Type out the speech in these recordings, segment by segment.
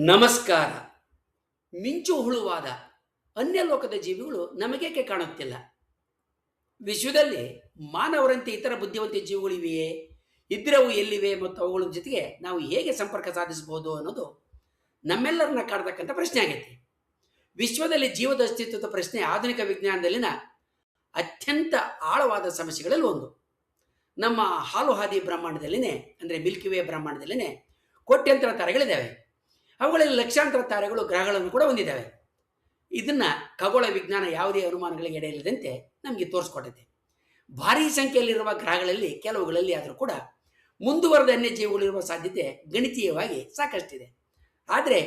ನಮಸ್ಕಾರ. ಮಿಂಚು ಹುಳುವಾದ ಅನ್ಯಲೋಕದ ಜೀವಿಗಳು ನಮಗೇಕೆ ಕಾಣುತ್ತಿಲ್ಲ? ವಿಶ್ವದಲ್ಲಿ ಮಾನವರಂತೆ ಇತರ ಬುದ್ಧಿವಂತ ಜೀವಿಗಳಿವೆಯೇ? ಇದ್ರೆ ಅವು ಎಲ್ಲಿವೆ ಮತ್ತು ಅವುಗಳ ಜೊತೆಗೆ ನಾವು ಹೇಗೆ ಸಂಪರ್ಕ ಸಾಧಿಸಬಹುದು ಅನ್ನೋದು ನಮ್ಮೆಲ್ಲರನ್ನ ಕಾಡ್ತಕ್ಕಂಥ ಪ್ರಶ್ನೆ ಆಗೈತಿ. ವಿಶ್ವದಲ್ಲಿ ಜೀವದ ಅಸ್ತಿತ್ವದ ಪ್ರಶ್ನೆ ಆಧುನಿಕ ವಿಜ್ಞಾನದಲ್ಲಿನ ಅತ್ಯಂತ ಆಳವಾದ ಸಮಸ್ಯೆಗಳಲ್ಲಿ ಒಂದು. ನಮ್ಮ ಹಾಲು ಹಾದಿ ಬ್ರಹ್ಮಾಂಡದಲ್ಲಿನೇ ಅಂದರೆ ಮಿಲ್ಕಿ ವೇ ಬ್ರಹ್ಮಾಂಡದಲ್ಲಿನೇ ಕೋಟ್ಯಂತರ ತಾರೆಗಳಿದ್ದಾವೆ. ಅವುಗಳಲ್ಲಿ ಲಕ್ಷಾಂತರ ತಾರೆಗಳು ಗ್ರಹಗಳನ್ನು ಕೂಡ ಹೊಂದಿದ್ದಾವೆ. ಇದನ್ನ ಖಗೋಳ ವಿಜ್ಞಾನ ಯಾವುದೇ ಅನುಮಾನಗಳಿಗೆ ಎಡೆಯಿಲ್ಲದಂತೆ ನಮಗೆ ತೋರಿಸ್ಕೊಟ್ಟೈತೆ. ಭಾರೀ ಸಂಖ್ಯೆಯಲ್ಲಿರುವ ಗ್ರಹಗಳಲ್ಲಿ ಕೆಲವುಗಳಲ್ಲಿ ಆದರೂ ಕೂಡ ಮುಂದುವರೆದ ಅನ್ಯಜೀವಿಗಳಿರುವ ಸಾಧ್ಯತೆ ಗಣಿತೀಯವಾಗಿ ಸಾಕಷ್ಟಿದೆ. ಆದರೆ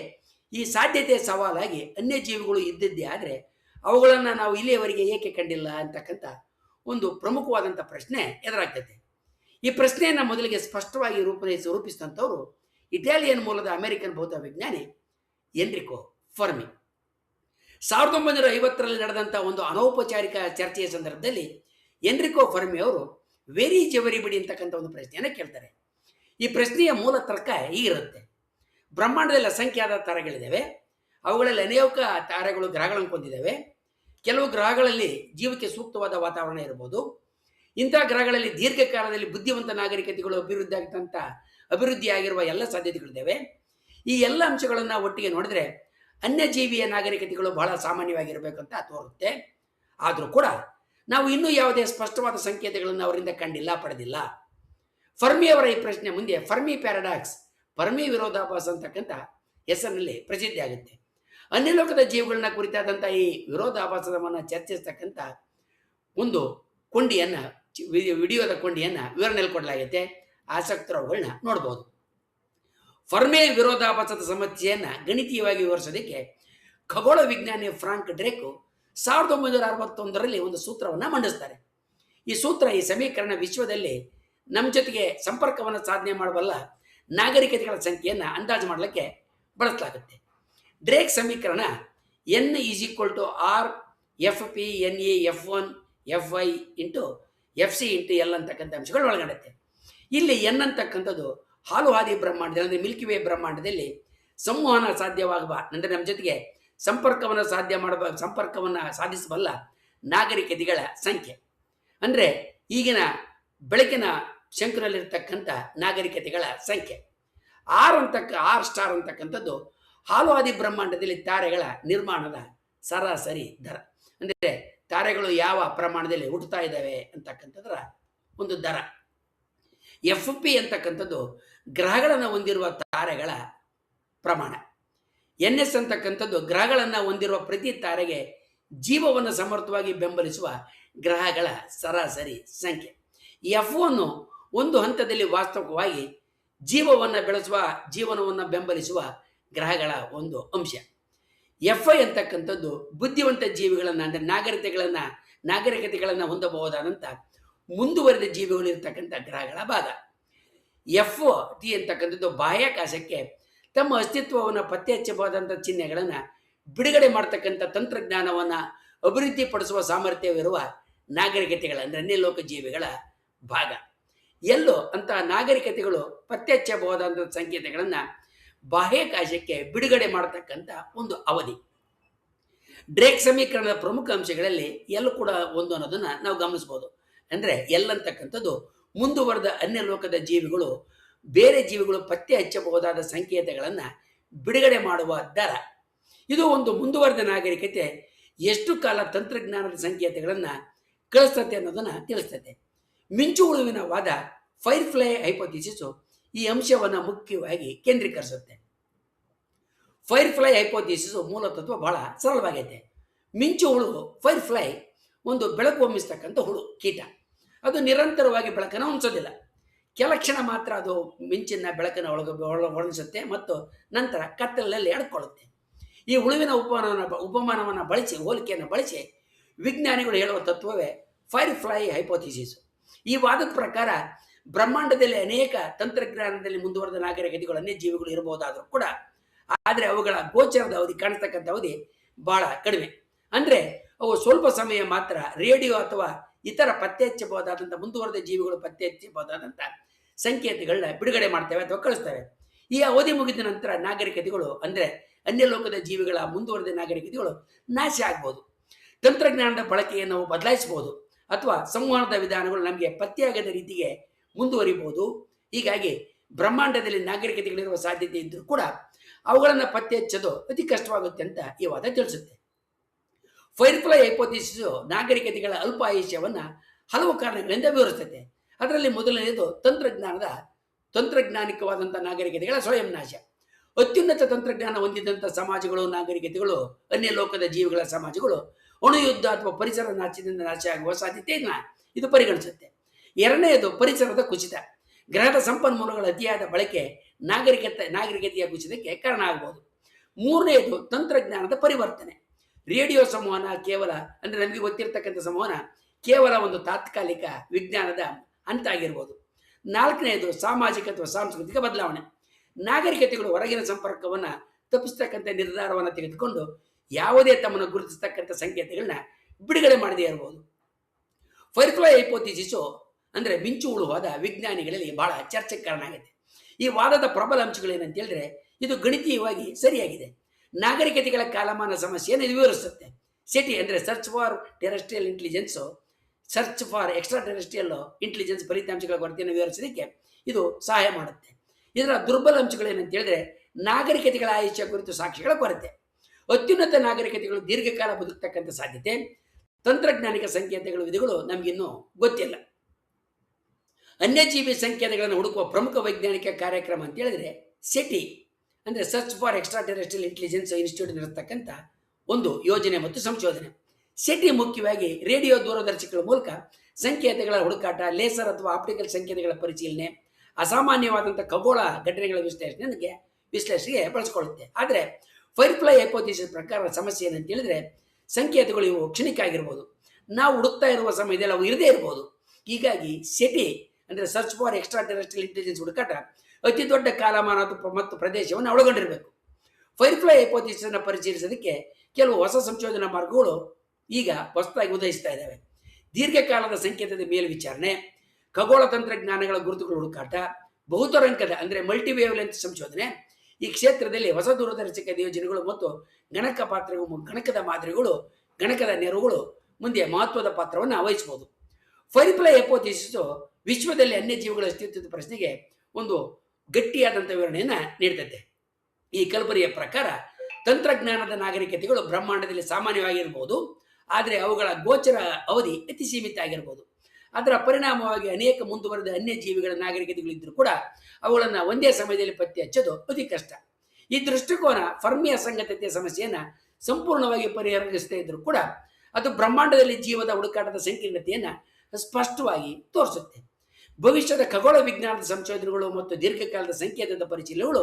ಈ ಸಾಧ್ಯತೆ ಸವಾಲಾಗಿ ಅನ್ಯಜೀವಿಗಳು ಇದ್ದಿದ್ದೇ ಆದರೆ ಅವುಗಳನ್ನು ನಾವು ಇಲ್ಲಿಯವರೆಗೆ ಏಕೆ ಕಂಡಿಲ್ಲ ಅಂತಕ್ಕಂಥ ಒಂದು ಪ್ರಮುಖವಾದಂಥ ಪ್ರಶ್ನೆ ಎದುರಾಗ್ತೈತೆ. ಈ ಪ್ರಶ್ನೆಯನ್ನು ಮೊದಲಿಗೆ ಸ್ಪಷ್ಟವಾಗಿ ರೂಪಿಸಿದಂಥವರು ಇಟಾಲಿಯನ್ ಮೂಲದ ಅಮೆರಿಕನ್ ಭೌತ ವಿಜ್ಞಾನಿ ಎನ್ರಿಕೋ ಫರ್ಮಿ. 1950ರಲ್ಲಿ ನಡೆದಂಥ ಒಂದು ಅನೌಪಚಾರಿಕ ಚರ್ಚೆಯ ಸಂದರ್ಭದಲ್ಲಿ ಎನ್ರಿಕೋ ಫರ್ಮಿ ಅವರು ವೆರಿ ಜೆವರಿ ಬಿಡಿ ಅಂತಕ್ಕಂಥ ಒಂದು ಪ್ರಶ್ನೆಯನ್ನು ಕೇಳ್ತಾರೆ. ಈ ಪ್ರಶ್ನೆಯ ಮೂಲ ತರ್ಕ ಹೀಗಿರುತ್ತೆ: ಬ್ರಹ್ಮಾಂಡದಲ್ಲಿ ಅಸಂಖ್ಯಾತ ತಾರೆಗಳಿದ್ದಾವೆ. ಅವುಗಳಲ್ಲಿ ಅನೇಕ ತಾರೆಗಳು ಗ್ರಹಗಳನ್ನು ಹೊಂದಿದ್ದಾವೆ. ಕೆಲವು ಗ್ರಹಗಳಲ್ಲಿ ಜೀವಕ್ಕೆ ಸೂಕ್ತವಾದ ವಾತಾವರಣ ಇರಬಹುದು. ಇಂಥ ಗ್ರಹಗಳಲ್ಲಿ ದೀರ್ಘಕಾಲದಲ್ಲಿ ಬುದ್ಧಿವಂತ ನಾಗರಿಕತೆಗಳು ಅಭಿವೃದ್ಧಿಯಾಗಿರುವ ಎಲ್ಲ ಸಾಧ್ಯತೆಗಳಿದ್ದಾವೆ. ಈ ಎಲ್ಲ ಅಂಶಗಳನ್ನು ಒಟ್ಟಿಗೆ ನೋಡಿದ್ರೆ ಅನ್ಯಜೀವಿಯ ನಾಗರಿಕತೆಗಳು ಬಹಳ ಸಾಮಾನ್ಯವಾಗಿರಬೇಕಂತ ತೋರುತ್ತೆ. ಆದರೂ ಕೂಡ ನಾವು ಇನ್ನೂ ಯಾವುದೇ ಸ್ಪಷ್ಟವಾದ ಸಂಕೇತಗಳನ್ನು ಅವರಿಂದ ಕಂಡಿಲ್ಲ, ಪಡೆದಿಲ್ಲ. ಫರ್ಮಿಯವರ ಈ ಪ್ರಶ್ನೆ ಮುಂದೆ ಫರ್ಮಿ ಪ್ಯಾರಾಡಾಕ್ಸ್, ಫರ್ಮಿ ವಿರೋಧಾಭಾಸ ಅಂತಕ್ಕಂಥ ಹೆಸರಿನಲ್ಲಿ ಪ್ರಸಿದ್ಧಿ ಆಗುತ್ತೆ. ಅನ್ಯಲೋಕದ ಜೀವಿಗಳನ್ನ ಕುರಿತಾದಂಥ ಈ ವಿರೋಧಾಭಾಸವನ್ನು ಚರ್ಚಿಸ್ತಕ್ಕಂಥ ಒಂದು ಕೊಂಡಿಯನ್ನು, ವಿಡಿಯೋದ ಕೊಂಡಿಯನ್ನು ವಿವರಣೆಯಲ್ಲಿ ಕೊಡಲಾಗುತ್ತೆ. ಆಸಕ್ತರು ಅವುಗಳನ್ನ ನೋಡ್ಬೋದು. ಫರ್ಮಿ ವಿರೋಧಾಭಾಸದ ಸಮಸ್ಯೆಯನ್ನು ಗಣಿತೀಯವಾಗಿ ವಿವರಿಸೋದಕ್ಕೆ ಖಗೋಳ ವಿಜ್ಞಾನಿ ಫ್ರಾಂಕ್ ಡ್ರೇಕ್ 1961ರಲ್ಲಿ ಒಂದು ಸೂತ್ರವನ್ನು ಮಂಡಿಸ್ತಾರೆ. ಈ ಸೂತ್ರ, ಈ ಸಮೀಕರಣ ವಿಶ್ವದಲ್ಲಿ ನಮ್ಮ ಜೊತೆಗೆ ಸಂಪರ್ಕವನ್ನು ಸಾಧನೆ ಮಾಡಬಲ್ಲ ನಾಗರಿಕತೆಗಳ ಸಂಖ್ಯೆಯನ್ನು ಅಂದಾಜು ಮಾಡಲಿಕ್ಕೆ ಬಳಸಲಾಗುತ್ತೆ. ಡ್ರೇಕ್ ಸಮೀಕರಣ n = r fp na f1 fy × fc × l ಅಂತಕ್ಕಂಥ ಅಂಶಗಳು ಒಳಗಡುತ್ತೆ. ಇಲ್ಲಿ n ಅಂತಕ್ಕಂಥದ್ದು ಹಾಲು ಹಾದಿ ಬ್ರಹ್ಮಾಂಡದಲ್ಲಿ ಅಂದರೆ ಮಿಲ್ಕಿ ವೇ ಬ್ರಹ್ಮಾಂಡದಲ್ಲಿ ಸಂವಹನ ಸಾಧ್ಯವಾಗುವ ಅಂದರೆ ನಮ್ಮ ಜೊತೆಗೆ ಸಂಪರ್ಕವನ್ನು ಸಾಧಿಸಬಲ್ಲ ನಾಗರಿಕತೆಗಳ ಸಂಖ್ಯೆ. ಅಂದರೆ ಈಗಿನ ಬೆಳಕಿನ ಶಂಕುನಲ್ಲಿರ್ತಕ್ಕಂಥ ನಾಗರಿಕತೆಗಳ ಸಂಖ್ಯೆ. ಆರ್ ಸ್ಟಾರ್ ಅಂತಕ್ಕಂಥದ್ದು ಹಾಲು ಹಾದಿ ಬ್ರಹ್ಮಾಂಡದಲ್ಲಿ ತಾರೆಗಳ ನಿರ್ಮಾಣದ ಸರಾಸರಿ ದರ. ಅಂದರೆ ತಾರೆಗಳು ಯಾವ ಪ್ರಮಾಣದಲ್ಲಿ ಹುಟ್ಟುತ್ತಾ ಇದ್ದಾವೆ ಅಂತಕ್ಕಂಥದ್ರ ಒಂದು ದರ. ಎಫ್ ಪಿ ಅಂತಕ್ಕಂಥದ್ದು ಗ್ರಹಗಳನ್ನು ಹೊಂದಿರುವ ತಾರೆಗಳ ಪ್ರಮಾಣ. ಎನ್ ಎಸ್ ಅಂತಕ್ಕಂಥದ್ದು ಗ್ರಹಗಳನ್ನು ಹೊಂದಿರುವ ಪ್ರತಿ ತಾರೆಗೆ ಜೀವವನ್ನು ಸಮರ್ಥವಾಗಿ ಬೆಂಬಲಿಸುವ ಗ್ರಹಗಳ ಸರಾಸರಿ ಸಂಖ್ಯೆ. ಎಫ್1 ಒಂದು ಹಂತದಲ್ಲಿ ವಾಸ್ತವಿಕವಾಗಿ ಜೀವನವನ್ನು ಬೆಂಬಲಿಸುವ ಗ್ರಹಗಳ ಒಂದು ಅಂಶ. ಎಫ್ ಐ ಅಂತಕ್ಕಂಥದ್ದು ಬುದ್ಧಿವಂತ ಜೀವಿಗಳನ್ನು ಅಂದರೆ ನಾಗರಿಕತೆಗಳನ್ನು ಹೊಂದಬಹುದಾದಂಥ ಮುಂದುವರೆದ ಜೀವಿಗಳು ಇರ್ತಕ್ಕಂಥ ಗ್ರಹಗಳ ಭಾಗ. ಎಫ್ ಟಿ ಅಂತಕ್ಕಂಥದ್ದು ಬಾಹ್ಯಾಕಾಶಕ್ಕೆ ತಮ್ಮ ಅಸ್ತಿತ್ವವನ್ನು ಪತ್ತೆ ಹಚ್ಚಬಹುದಾದಂಥ ಚಿಹ್ನೆಗಳನ್ನು ಬಿಡುಗಡೆ ಮಾಡ್ತಕ್ಕಂಥ ತಂತ್ರಜ್ಞಾನವನ್ನು ಅಭಿವೃದ್ಧಿಪಡಿಸುವ ಸಾಮರ್ಥ್ಯವಿರುವ ನಾಗರಿಕತೆಗಳ ಅಂದರೆ ಅನ್ಯಲೋಕ ಜೀವಿಗಳ ಭಾಗ. ಎಲ್ಲೋ ಅಂತ ನಾಗರಿಕತೆಗಳು ಪತ್ತೆ ಹಚ್ಚಬಹುದಾದಂಥ ಸಂಕೇತಗಳನ್ನು ಬಾಹ್ಯಾಕಾಶಕ್ಕೆ ಬಿಡುಗಡೆ ಮಾಡತಕ್ಕಂಥ ಒಂದು ಅವಧಿ. ಡ್ರೇಕ್ ಸಮೀಕರಣದ ಪ್ರಮುಖ ಅಂಶಗಳಲ್ಲಿ ಎಲ್ಲೂ ಕೂಡ ಒಂದು ಅನ್ನೋದನ್ನು ನಾವು ಗಮನಿಸ್ಬೋದು. ಅಂದರೆ ಅಂತಕ್ಕಂಥದ್ದು ಮುಂದುವರೆದ ಅನ್ಯಲೋಕದ ಜೀವಿಗಳು ಬೇರೆ ಜೀವಿಗಳು ಪತ್ತೆ ಹಚ್ಚಬಹುದಾದ ಸಂಕೇತಗಳನ್ನು ಬಿಡುಗಡೆ ಮಾಡುವ ದರ. ಇದು ಒಂದು ಮುಂದುವರೆದ ನಾಗರಿಕತೆ ಎಷ್ಟು ಕಾಲ ತಂತ್ರಜ್ಞಾನದ ಸಂಕೇತಗಳನ್ನು ಕಳಿಸ್ತತೆ ಅನ್ನೋದನ್ನು ತಿಳಿಸ್ತದೆ. ಮಿಂಚು ಹುಳುವಿನ ವಾದ ಫೈರ್ಫ್ಲೈ ಹೈಪೋಥಿಸಿಸ್ ಈ ಅಂಶವನ್ನು ಮುಖ್ಯವಾಗಿ ಕೇಂದ್ರೀಕರಿಸುತ್ತೆ. ಫೈರ್ಫ್ಲೈ ಹೈಪೋಥಿಸಿಸ್ ಮೂಲ ತತ್ವ ಬಹಳ ಸರಳವಾಗೈತೆ. ಮಿಂಚು ಹುಳು ಫೈರ್ಫ್ಲೈ ಒಂದು ಬೆಳಕು ಹೊಮ್ಮಿಸ್ತಕ್ಕಂಥ ಹುಳು ಕೀಟ. ಅದು ನಿರಂತರವಾಗಿ ಬೆಳಕನ್ನು ಹೊಂದಿಸೋದಿಲ್ಲ. ಕೆಲ ಕ್ಷಣ ಮಾತ್ರ ಅದು ಮಿಂಚಿನ ಬೆಳಕನ್ನು ಒಳಗಿಸುತ್ತೆ ಮತ್ತು ನಂತರ ಕತ್ತಲಲ್ಲಿ ಎಳ್ಕೊಳ್ಳುತ್ತೆ. ಈ ಹುಳುವಿನ ಉಪಮಾನವನ್ನು ಬಳಸಿ ಹೋಲಿಕೆಯನ್ನು ಬಳಸಿ ವಿಜ್ಞಾನಿಗಳು ಹೇಳುವ ತತ್ವವೇ ಫೈರ್ಫ್ಲೈ ಹೈಪೋಥಿಸಿಸ್. ಈ ವಾದದ ಪ್ರಕಾರ ಬ್ರಹ್ಮಾಂಡದಲ್ಲಿ ಅನೇಕ ತಂತ್ರಜ್ಞಾನದಲ್ಲಿ ಮುಂದುವರೆದ ನಾಗರಿಕತೆಗಳು ಅನ್ಯಜೀವಿಗಳು ಇರಬಹುದಾದರೂ ಕೂಡ ಆದರೆ ಅವುಗಳ ಗೋಚರದ ಅವಧಿ, ಕಾಣಿಸ್ತಕ್ಕಂಥ ಅವಧಿ ಬಹಳ ಕಡಿಮೆ. ಅಂದರೆ ಅವು ಸ್ವಲ್ಪ ಸಮಯ ಮಾತ್ರ ರೇಡಿಯೋ ಅಥವಾ ಇತರ ಪತ್ತೆ ಹಚ್ಚಬಹುದಾದಂಥ ಮುಂದುವರೆದ ಜೀವಿಗಳು ಪತ್ತೆ ಹಚ್ಚಬಹುದಾದಂಥ ಸಂಕೇತಗಳನ್ನ ಬಿಡುಗಡೆ ಮಾಡ್ತವೆ ಅಥವಾ ಕಳಿಸ್ತವೆ. ಈ ಅವಧಿ ಮುಗಿದ ನಂತರ ನಾಗರಿಕತೆಗಳು ಅಂದರೆ ಅನ್ಯ ಲೋಕದ ಜೀವಿಗಳ ಮುಂದುವರೆದ ನಾಗರಿಕತೆಗಳು ನಾಶ ಆಗ್ಬೋದು. ತಂತ್ರಜ್ಞಾನದ ಬಳಕೆಯನ್ನು ನಾವು ಬದಲಾಯಿಸಬಹುದು ಅಥವಾ ಸಂವಹನದ ವಿಧಾನಗಳು ನಮಗೆ ಪತ್ತೆಯಾಗದ ರೀತಿಗೆ ಮುಂದುವರಿಬಹುದು. ಹೀಗಾಗಿ ಬ್ರಹ್ಮಾಂಡದಲ್ಲಿ ನಾಗರಿಕತೆಗಳಿರುವ ಸಾಧ್ಯತೆ ಇದ್ದರೂ ಕೂಡ ಅವುಗಳನ್ನು ಪತ್ತೆ ಹಚ್ಚೋದು ಅತಿ ಕಷ್ಟವಾಗುತ್ತೆ ಅಂತ ಈ ವಾದ ತಿಳಿಸುತ್ತೆ. ಫೈರ್ಫ್ಲೈ ಹೈಪೋಥಿಸಿಸ್ ನಾಗರಿಕತೆಗಳ ಅಲ್ಪ ಆಯುಷ್ಯವನ್ನು ಹಲವು ಕಾರಣಗಳಿಂದ ವಿವರಿಸುತ್ತೆ. ಅದರಲ್ಲಿ ಮೊದಲನೆಯದು ತಂತ್ರಜ್ಞಾನಿಕವಾದಂಥ ನಾಗರಿಕತೆಗಳ ಸ್ವಯಂ ನಾಶ. ಅತ್ಯುನ್ನತ ತಂತ್ರಜ್ಞಾನ ಹೊಂದಿದಂಥ ಸಮಾಜಗಳು, ನಾಗರಿಕತೆಗಳು, ಅನ್ಯ ಲೋಕದ ಜೀವಿಗಳ ಸಮಾಜಗಳು ಅಣುಯುದ್ಧ ಅಥವಾ ಪರಿಸರ ನಾಶದಿಂದ ನಾಶ ಆಗುವ ಸಾಧ್ಯತೆಯನ್ನು ಇದು ಪರಿಗಣಿಸುತ್ತೆ. ಎರಡನೆಯದು ಪರಿಸರದ ಕುಸಿತ. ಗ್ರಹದ ಸಂಪನ್ಮೂಲಗಳ ಅತಿಯಾದ ಬಳಕೆ ನಾಗರಿಕತೆಯ ಕುಸಿತಕ್ಕೆ ಕಾರಣ ಆಗಬಹುದು. ಮೂರನೆಯದು ತಂತ್ರಜ್ಞಾನದ ಪರಿವರ್ತನೆ. ರೇಡಿಯೋ ಸಂವಹನ ಕೇವಲ ಅಂದರೆ ನಮಗೆ ಗೊತ್ತಿರತಕ್ಕಂಥ ಸಂವಹನ ಕೇವಲ ಒಂದು ತಾತ್ಕಾಲಿಕ ವಿಜ್ಞಾನದ ಹಂತ ಆಗಿರ್ಬೋದು. ನಾಲ್ಕನೆಯದು ಸಾಮಾಜಿಕ ಅಥವಾ ಸಾಂಸ್ಕೃತಿಕ ಬದಲಾವಣೆ. ನಾಗರಿಕತೆಗಳು ಹೊರಗಿನ ಸಂಪರ್ಕವನ್ನು ತಪ್ಪಿಸ್ತಕ್ಕಂಥ ನಿರ್ಧಾರವನ್ನು ತೆಗೆದುಕೊಂಡು ಯಾವುದೇ ತಮ್ಮನ್ನು ಗುರುತಿಸ್ತಕ್ಕಂಥ ಸಂಕೇತಗಳನ್ನ ಬಿಡುಗಡೆ ಮಾಡದೇ ಇರಬಹುದು. ಫೈರ್ಫ್ಲೈ ಹೈಪೋಥಿಸಿಸು ಅಂದರೆ ಮಿಂಚು ಹುಳುವಾದ ವಿಜ್ಞಾನಿಗಳಲ್ಲಿ ಬಹಳ ಚರ್ಚೆಗೆ ಕಾರಣ ಆಗಿದೆ. ಈ ವಾದದ ಪ್ರಬಲ ಅಂಶಗಳೇನಂತ ಹೇಳಿದ್ರೆ ಇದು ಗಣಿತೀಯವಾಗಿ ಸರಿಯಾಗಿದೆ. ನಾಗರಿಕತೆಗಳ ಕಾಲಮಾನ ಸಮಸ್ಯೆಯನ್ನು ಇದು ವಿವರಿಸುತ್ತೆ. SETI ಅಂದರೆ search for terrestrial intelligence, search for extraterrestrial intelligence ಫಲಿತಾಂಶಗಳ ಕೊರತೆಯನ್ನು ವಿವರಿಸೋದಕ್ಕೆ ಇದು ಸಹಾಯ ಮಾಡುತ್ತೆ. ಇದರ ದುರ್ಬಲ ಅಂಶಗಳೇನಂತ ಹೇಳಿದ್ರೆ ನಾಗರಿಕತೆಗಳ ಆಯುಷ್ಯ ಕುರಿತು ಸಾಕ್ಷ್ಯಗಳ ಕೊರತೆ. ಅತ್ಯುನ್ನತ ನಾಗರಿಕತೆಗಳು ದೀರ್ಘಕಾಲ ಬದುಕತಕ್ಕಂಥ ಸಾಧ್ಯತೆ, ತಂತ್ರಜ್ಞಾನಿಕ ಸಂಕೇತಗಳ ವಿಧಿಗಳು ನಮಗಿನ್ನೂ ಗೊತ್ತಿಲ್ಲ. ಅನ್ಯಜೀವಿ ಸಂಕೇತಗಳನ್ನು ಹುಡುಕುವ ಪ್ರಮುಖ ವೈಜ್ಞಾನಿಕ ಕಾರ್ಯಕ್ರಮ ಅಂತ ಹೇಳಿದ್ರೆ SETI ಅಂದರೆ search for extraterrestrial intelligence institute ನಡೆಸತಕ್ಕಂಥ ಒಂದು ಯೋಜನೆ ಮತ್ತು ಸಂಶೋಧನೆ. SETI ಮುಖ್ಯವಾಗಿ ರೇಡಿಯೋ ದೂರದರ್ಶಕಗಳ ಮೂಲಕ ಸಂಕೇತಗಳ ಹುಡುಕಾಟ, ಲೇಸರ್ ಅಥವಾ ಆಪ್ಟಿಕಲ್ ಸಂಕೇತಗಳ ಪರಿಶೀಲನೆ, ಅಸಾಮಾನ್ಯವಾದಂಥ ಖಗೋಳ ಘಟನೆಗಳ ವಿಶ್ಲೇಷಣೆಗೆ ಬಳಸಿಕೊಳ್ಳುತ್ತೆ. ಆದರೆ ಫೈರ್ಫ್ಲೈ ಹೈಪೋಥಿಸಿಸ್ ಪ್ರಕಾರ ಸಮಸ್ಯೆ ಏನಂತ ಹೇಳಿದ್ರೆ ಸಂಕೇತಗಳು ಇವು ಕ್ಷಣಿಕ ಆಗಿರ್ಬೋದು, ನಾವು ಹುಡುಕ್ತಾ ಇರುವ ಸಮಯದಲ್ಲಿ ಅವು ಇರದೇ ಇರ್ಬೋದು. ಹೀಗಾಗಿ SETI ಅಂದರೆ search for extraterrestrial intelligence ಹುಡುಕಾಟ ಅತಿ ದೊಡ್ಡ ಕಾಲಮಾನ ಮತ್ತು ಪ್ರದೇಶವನ್ನು ಒಳಗೊಂಡಿರಬೇಕು. ಫೈರ್ಫ್ಲೈ ಹೈಪೋಥಿಸಿಸ್ ಪರಿಶೀಲಿಸೋದಕ್ಕೆ ಕೆಲವು ಹೊಸ ಸಂಶೋಧನಾ ಮಾರ್ಗಗಳು ಈಗ ಹೊಸದಾಗಿ ಉದಯಿಸ್ತಾ ಇದ್ದಾವೆ. ದೀರ್ಘಕಾಲದ ಸಂಕೇತದ ಮೇಲ್ವಿಚಾರಣೆ, ಖಗೋಳ ತಂತ್ರಜ್ಞಾನಗಳ ಗುರುತುಗಳ ಹುಡುಕಾಟ, ಬಹುತರಂಕದ ಅಂದರೆ ಮಲ್ಟಿವೇವ್ಲೆಂತ್ ಸಂಶೋಧನೆ. ಈ ಕ್ಷೇತ್ರದಲ್ಲಿ ಹೊಸ ದೂರದರ್ಶಕ ಯೋಜನೆಗಳು ಮತ್ತು ಗಣಕದ ಮಾದರಿಗಳು, ಗಣಕದ ನೆರವುಗಳು ಮುಂದೆ ಮಹತ್ವದ ಪಾತ್ರವನ್ನು ವಹಿಸಬಹುದು. ಫೈರ್ಫ್ಲೈ ಹೈಪೋಥಿಸಿಸ್ ವಿಶ್ವದಲ್ಲಿ ಅನ್ಯಜೀವಿಗಳ ಅಸ್ತಿತ್ವದ ಪ್ರಶ್ನೆಗೆ ಒಂದು ಗಟ್ಟಿಯಾದಂಥ ವಿವರಣೆಯನ್ನು ನೀಡ್ತದೆ. ಈ ಕಲ್ಪನೆಯ ಪ್ರಕಾರ ತಂತ್ರಜ್ಞಾನದ ನಾಗರಿಕತೆಗಳು ಬ್ರಹ್ಮಾಂಡದಲ್ಲಿ ಸಾಮಾನ್ಯವಾಗಿರ್ಬೋದು, ಆದರೆ ಅವುಗಳ ಗೋಚರ ಅವಧಿ ಅತಿ ಸೀಮಿತ ಆಗಿರ್ಬೋದು. ಅದರ ಪರಿಣಾಮವಾಗಿ ಅನೇಕ ಮುಂದುವರೆದ ಅನ್ಯಜೀವಿಗಳ ನಾಗರಿಕತೆಗಳಿದ್ದರೂ ಕೂಡ ಅವುಗಳನ್ನು ಒಂದೇ ಸಮಯದಲ್ಲಿ ಪತ್ತೆ ಹಚ್ಚೋದು ಅತಿ ಕಷ್ಟ. ಈ ದೃಷ್ಟಿಕೋನ ಫರ್ಮಿ ಅಸಂಗತತೆಯ ಸಮಸ್ಯೆಯನ್ನು ಸಂಪೂರ್ಣವಾಗಿ ಪರಿಹರಿಸದೇ ಇದ್ದರೂ ಕೂಡ ಅದು ಬ್ರಹ್ಮಾಂಡದಲ್ಲಿ ಜೀವದ ಹುಡುಕಾಟದ ಸಂಕೀರ್ಣತೆಯನ್ನು ಸ್ಪಷ್ಟವಾಗಿ ತೋರಿಸುತ್ತೆ. ಭವಿಷ್ಯದ ಖಗೋಳ ವಿಜ್ಞಾನದ ಸಂಶೋಧನೆಗಳು ಮತ್ತು ದೀರ್ಘಕಾಲದ ಸಂಕೇತದ ಪರಿಶೀಲನೆಗಳು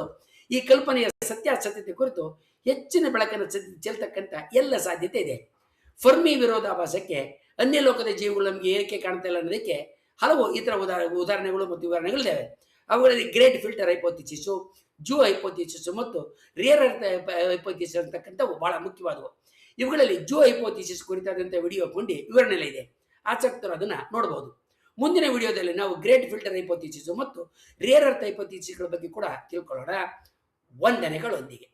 ಈ ಕಲ್ಪನೆಯ ಸತ್ಯಾಸತ್ಯತೆ ಕುರಿತು ಹೆಚ್ಚಿನ ಬೆಳಕನ್ನು ಚೆಲ್ತಕ್ಕಂಥ ಎಲ್ಲ ಸಾಧ್ಯತೆ ಇದೆ. ಫರ್ಮಿ ವಿರೋಧಾಭಾಸಕ್ಕೆ ಅನ್ಯ ಲೋಕದ ಜೀವಿಗಳು ನಮಗೆ ಏಕೆ ಕಾಣ್ತಾ ಇಲ್ಲ ಅನ್ನೋದಕ್ಕೆ ಹಲವು ಇತರ ಉದಾಹರಣೆಗಳು ಮತ್ತು ವಿವರಣೆಗಳಿದ್ದಾವೆ. ಅವುಗಳಲ್ಲಿ ಗ್ರೇಟ್ ಫಿಲ್ಟರ್ ಹೈಪೋಥಿಸಿಸು, ಜೂ ಹೈಪೋಥಿಸಿಸು ಮತ್ತು ರಿಯರ್ ಅರ್ತ್ ಹೈಪೋಥಿಸಿಸ್ ಅಂತಕ್ಕಂಥವು ಬಹಳ ಮುಖ್ಯವಾದವು. ಇವುಗಳಲ್ಲಿ ಜೂ ಹೈಪೋಥಿಸಿಸ್ ಕುರಿತಾದಂಥ ವಿಡಿಯೋ ಕೊಂಡಿ ವಿವರಣೆಯಿದೆ. ಆಸಕ್ತರು ಅದನ್ನು ನೋಡಬಹುದು. ಮುಂದಿನ ವಿಡಿಯೋದಲ್ಲಿ ನಾವು ಗ್ರೇಟ್ ಫಿಲ್ಟರ್ ಹೈಪೋಥಿಸಿಸ್ ಮತ್ತು ರಿಯರ್ ಅರ್ತ್ ಹೈಪೋಥಿಸಿಸ್ಗಳ ಬಗ್ಗೆ ಕೂಡ ತಿಳ್ಕೊಳ್ಳೋಣ. ವಂದನೆಗಳೊಂದಿಗೆ.